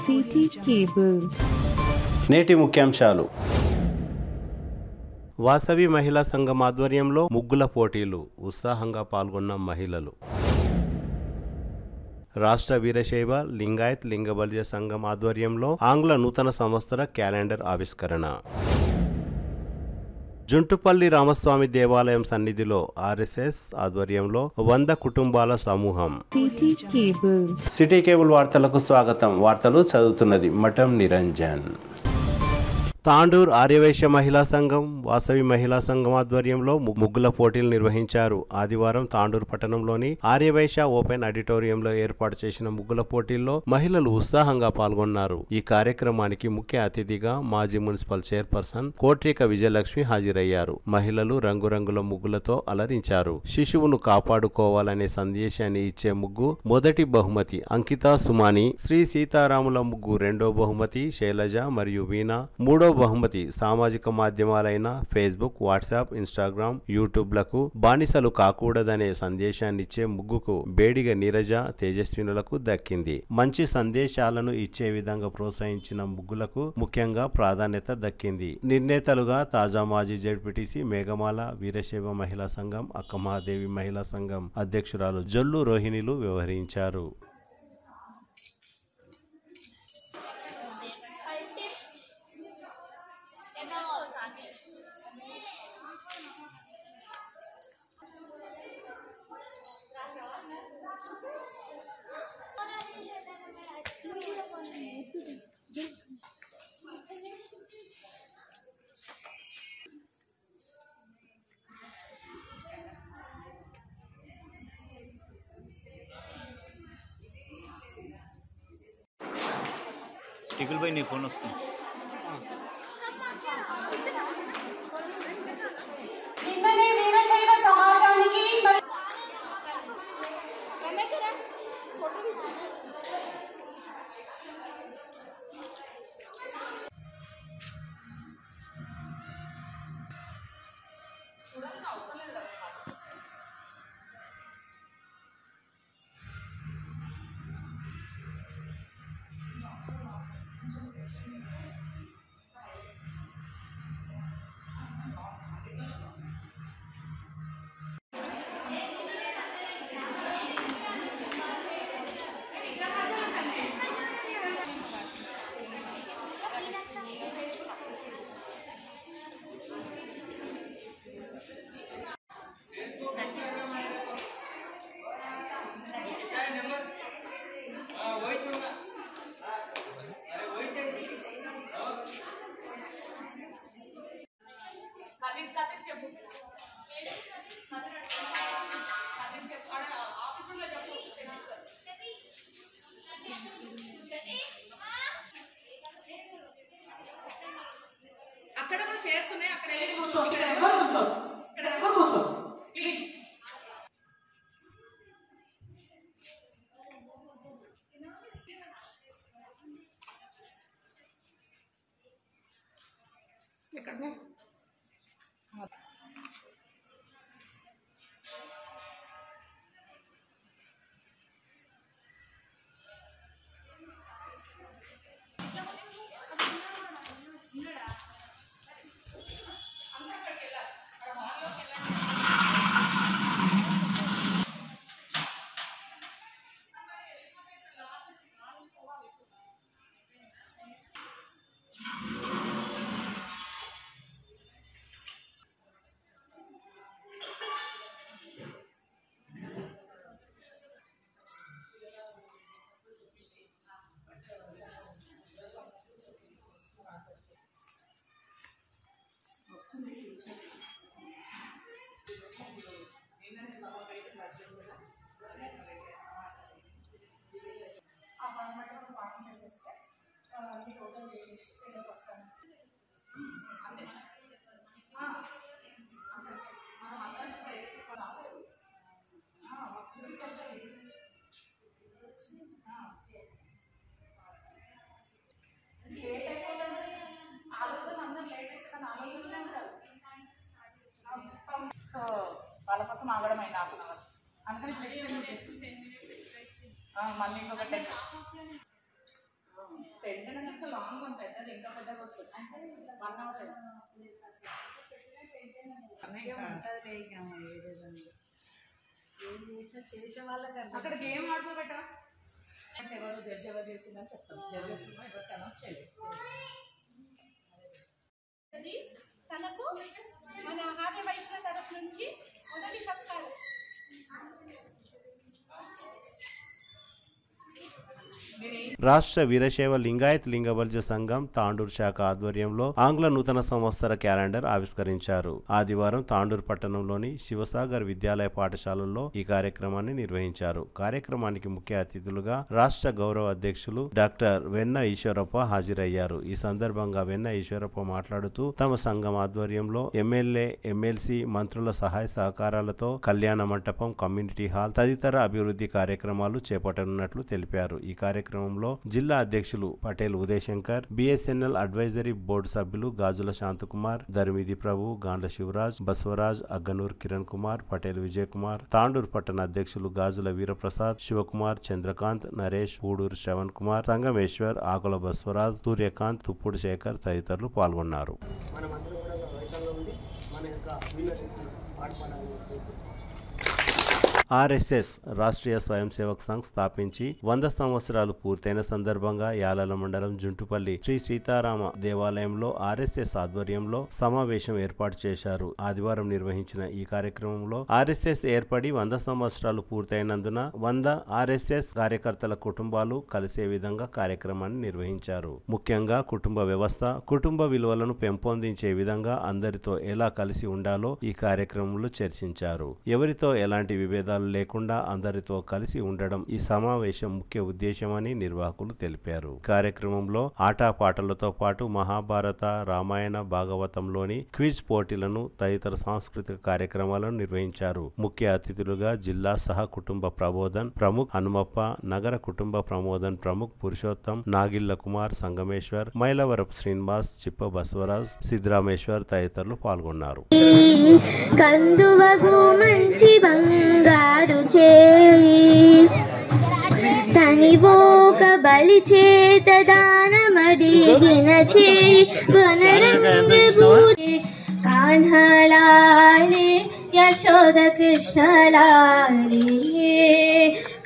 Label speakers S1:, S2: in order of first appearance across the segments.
S1: City cable.
S2: నేటి ముఖ్యాంశాలు.
S3: వాసవి మహిళా సంఘం ఆధ్వర్యంలో ముగ్గుల పోటీలు, ఉత్సాహంగా పాల్గొన్న మహిళలు. రాష్ట్ర వీరశైవ లింగాయత్ లింగబల్య సంఘం ఆధ్వర్యంలో ఆంగ్ల నూతన సంవత్సర క్యాలెండర్ ఆవిష్కరణ. జుంటుపల్లి రామస్వామి దేవాలయం సన్నిధిలో ఆర్ఎస్ఎస్ ఆధ్వర్యంలో 100 కుటుంబాల సమూహం.
S2: సిటీ కేబుల్ వార్తలకు స్వాగతం. వార్తలు చదువుతున్నది మఠం నిరంజన్.
S3: తాండూర్ ఆర్యవైశ్య మహిళా సంఘం, వాసవి మహిళా సంఘం ఆధ్వర్యంలో ముగ్గుల పోటీలు నిర్వహించారు. ఆదివారం తాండూర్ పట్టణంలోని ఆర్యవైశ్య ఓపెన్ ఆడిటోరియంలో ఏర్పాటు చేసిన ముగ్గుల పోటీల్లో మహిళలు ఉత్సాహంగా పాల్గొన్నారు. ఈ కార్యక్రమానికి ముఖ్య అతిథిగా మాజీ మున్సిపల్ చైర్పర్సన్ కోట్రిక విజయలక్ష్మి హాజరయ్యారు. మహిళలు రంగురంగుల ముగ్గులతో అలరించారు. శిశువును కాపాడుకోవాలనే సందేశాన్ని ఇచ్చే ముగ్గు మొదటి బహుమతి అంకిత సుమాని, శ్రీ సీతారాముల ముగ్గు రెండో బహుమతి శైలజ మరియు వీణ, మూడో బహుమతి సామాజిక మాధ్యమాలైన ఫేస్బుక్, వాట్సాప్, ఇన్స్టాగ్రామ్, యూట్యూబ్లకు బానిసలు కాకూడదనే సందేశాన్నిచ్చే ముగ్గుకు బేడిగ నీరజ తేజస్వినులకు దక్కింది. మంచి సందేశాలను ఇచ్చే విధంగా ప్రోత్సహించిన ముగ్గులకు ముఖ్యంగా ప్రాధాన్యత దక్కింది. నిర్ణేతలుగా తాజా మాజీ జెడ్పీటీసీ మేఘమాల, వీరశైవ మహిళా సంఘం, అక్కమహాదేవి మహిళా సంఘం అధ్యక్షురాలు జొల్లు రోహిణిలు వ్యవహరించారు.
S4: టికుల్ భాయ్ నీ ఫోన్ వస్తుంది.
S5: నిన్ననే వీరశైవ సమాజానికి అక్కడ కూడా చేస్తున్నాయి. అక్కడ కూర్చోవచ్చు. ఇక్కడ ఎవరు కూర్చోదు. ఇక్కడ ఎవరు కూర్చోదు ప్లీజ్. ఎక్కడ సో వాళ్ళ కోసం ఆగడం అయింది హాఫ్ అన్ అవర్. అందుకని మళ్ళీ ఇంకొక 10 అసలు లాంగ్ వన్ పెద్దది ఇంకా పెద్దగా వస్తుంది 1 అవర్ అక్కడ గేమ్ ఆడుకోబెట్ట ఎవరు జడ్జి ఎవరు చేసిందని చెప్తాం. జడ్జెస్ ఎవరికి అనౌన్స్ చేయలేదు. తనకు మన ఆర్య వైశ్య తరఫు నుంచి మొదటి సత్కారం.
S3: రాష్ట్ర వీరశైవ లింగాయత్ లింగబల్జ సంఘం తాండూరు శాఖ ఆధ్వర్యంలో ఆంగ్ల నూతన సంవత్సర క్యాలెండర్ ఆవిష్కరించారు. ఆదివారం తాండూరు పట్టణంలోని శివసాగర్ విద్యాలయ పాఠశాలలో ఈ కార్యక్రమాన్ని నిర్వహించారు. కార్యక్రమానికి ముఖ్య అతిథులుగా రాష్ట్ర గౌరవ అధ్యక్షులు డాక్టర్ వెన్న ఈశ్వరప్ప హాజరయ్యారు. ఈ సందర్భంగా వెన్న ఈశ్వరప్ప మాట్లాడుతూ తమ సంఘం ఆధ్వర్యంలో ఎమ్మెల్యే, ఎమ్మెల్సీ, మంత్రుల సహాయ సహకారాలతో కళ్యాణ మంటపం, కమ్యూనిటీ హాల్ తదితర అభివృద్ధి కార్యక్రమాలు చేపట్టనున్నట్లు తెలిపారు. ఈ కార్యక్రమంలో జిల్లా అధ్యక్షులు Patel Uday Shankar, BSNL advisory board సభ్యులు గాజుల శాంతకుమార్, ధర్మిది ప్రభు, గాండ్ల శివరాజ్, బసవరాజ్, అగ్గనూర్ కిరణ్ కుమార్, పటేల్ విజయ్ కుమార్, తాండూరు పట్టణ అధ్యక్షులు గాజుల వీరప్రసాద్, శివకుమార్, చంద్రకాంత్, నరేష్, ఊడూరు శ్రవణ్ కుమార్, సంగమేశ్వర్, ఆకుల బసవరాజ్, సూర్యకాంత్, తుప్పుడు శేఖర్ తదితరులు పాల్గొన్నారు. ఆర్ఎస్ఎస్ రాష్ట్రీయ స్వయం సేవక్ సంఘ్ స్థాపించి 100 సంవత్సరాలు పూర్తయిన సందర్భంగా యాలాల మండలం జుంటుపల్లి శ్రీ సీతారామ దేవాలయంలో ఆర్ఎస్ఎస్ ఆధ్వర్యంలో సమావేశం ఏర్పాటు చేశారు. ఆదివారం నిర్వహించిన ఈ కార్యక్రమంలో ఆర్ఎస్ఎస్ ఏర్పడి 100 సంవత్సరాలు పూర్తయినందున 100 ఆర్ఎస్ఎస్ కార్యకర్తల కుటుంబాలు కలిసే విధంగా కార్యక్రమాన్ని నిర్వహించారు. ముఖ్యంగా కుటుంబ వ్యవస్థ, కుటుంబ విలువలను పెంపొందించే విధంగా అందరితో ఎలా కలిసి ఉండాలో ఈ కార్యక్రమంలో చర్చించారు. ఎవరితో ఎలాంటి విభేదాలు లేకుండా అందరితో కలిసి ఉండడం ఈ సమావేశం ముఖ్య ఉద్దేశమని నిర్వాహకులు తెలిపారు. కార్యక్రమంలో ఆటపాటలతో పాటు మహాభారత, రామాయణ, భాగవతంలోని క్విజ్ పోటీలను తదితర సాంస్కృతిక కార్యక్రమాలను నిర్వహించారు. ముఖ్య అతిథులుగా జిల్లా సహ కుటుంబ ప్రబోధన్ ప్రముఖ్ హనుమప్ప, నగర కుటుంబ ప్రమోదన్ ప్రముఖ్ పురుషోత్తం, నాగిళ్ల కుమార్, సంగమేశ్వర్, మైలవరపు శ్రీనివాస్, చిప్ప బసవరాజ్, సిద్ధరామేశ్వర్ తదితరులు పాల్గొన్నారు.
S1: తనివోక బలి చేత దానమడిగిన చేయి వనరంగభూతి కాన్హలాలి యశోద కృష్ణలాలి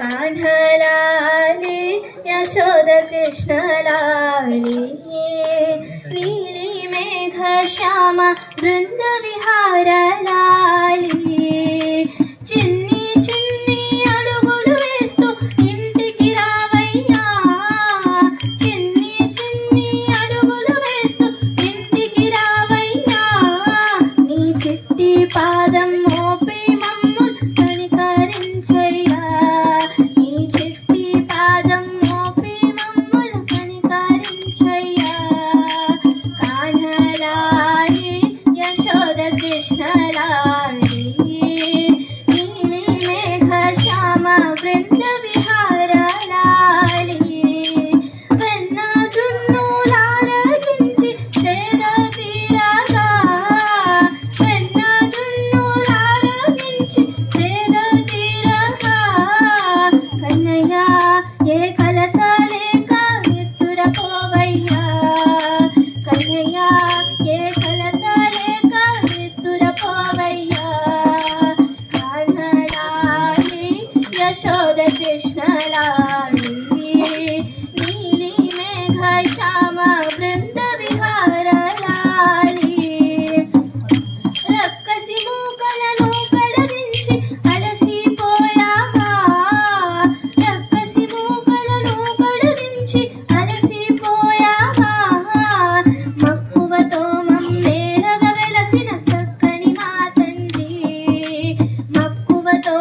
S1: కాన్హలాలి యశోద కృష్ణలాలి నీలి మేఘ శ్యామ బృంద విహారలాలి చిన్ని చిన్ని అడుగులు వేస్తూ ఇంటికి రావయ్యా చిన్ని చిన్ని అడుగులు వేస్తూ ఇంటికి రావయ్యా నీ చిట్టి పాదం మోపి మమ్ము కనికరించయ్యా నీ చిట్టి పాదం మోపి మమ్ములు కనికరించయ్యా కాన్హలాలి యశోద కృష్ణలాలి బృంద విహారలాలి వెన్న జున్నులారగించి సేద తీరగా వెన్న జున్నులారగించి సేద తీరగా కన్నయ్య ఏ కలత లేక ఎత్తుర పోవయ్యా కన్నయ్య ఏ కలత లేక ఎత్తుర పోవయ్యా యశోద కృష్ణలాలి నీలి మేఘ శ్యామ బృంద విహారలాలి రక్కసి మూకలను కడరించి అలసిపోయాగా రక్కసి మూకలను కడరించి అలసిపోయాగా మక్కువతో మమ్మేలగ వెలసిన చక్కని మా తండ్రి మక్కువతో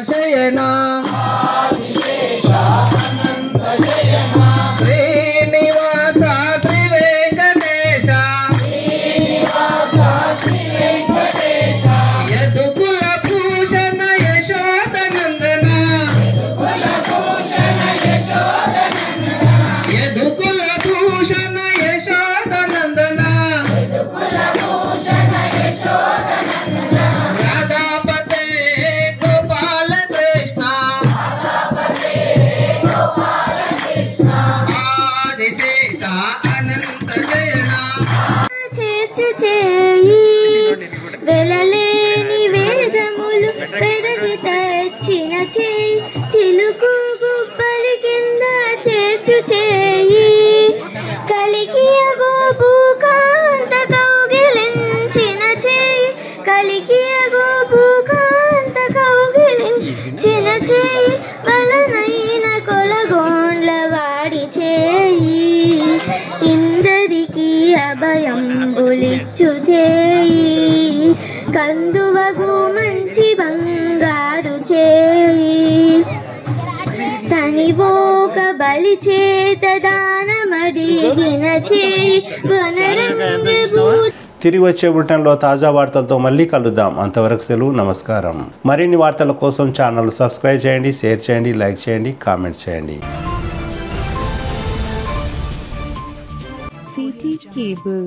S6: శయనా శ్రీనివాస శ్రీ వెంకటేశ యదుకుల భూషణ యశోదనందన యదుకుల భూషణ యశోదనందన రాధాపతే గోపాల కృష్ణ ఆదిశేష అనంత శయనా
S1: చేర్చు చేయి వెలలేని వేదములు పెదవి తెచ్చిన చేయి చిలుకు గుబ్బలి కింద చేర్చు చేయి కలికియ గోపుకాంత కౌగిలించిన చేయి కలికియ గోపుకాంత కౌగిలించిన చేయి వలనైన కొలగోండ్ల వాడి చేయి ఇందరికి అభయంబులిచ్చు చేయి కందువగు మంచి బంగారు చేయి తనివోక బలి చేత దానమడిగిన చేయి వనరంగభూ
S2: తిరిగి వచ్చే బులెటిన్లో తాజా వార్తలతో మళ్ళీ కలుద్దాం. అంతవరకు సెలవు, నమస్కారం. మరిన్ని వార్తల కోసం ఛానల్ సబ్స్క్రైబ్ చేయండి, షేర్ చేయండి, లైక్ చేయండి, కామెంట్ చేయండి.
S7: CT Cable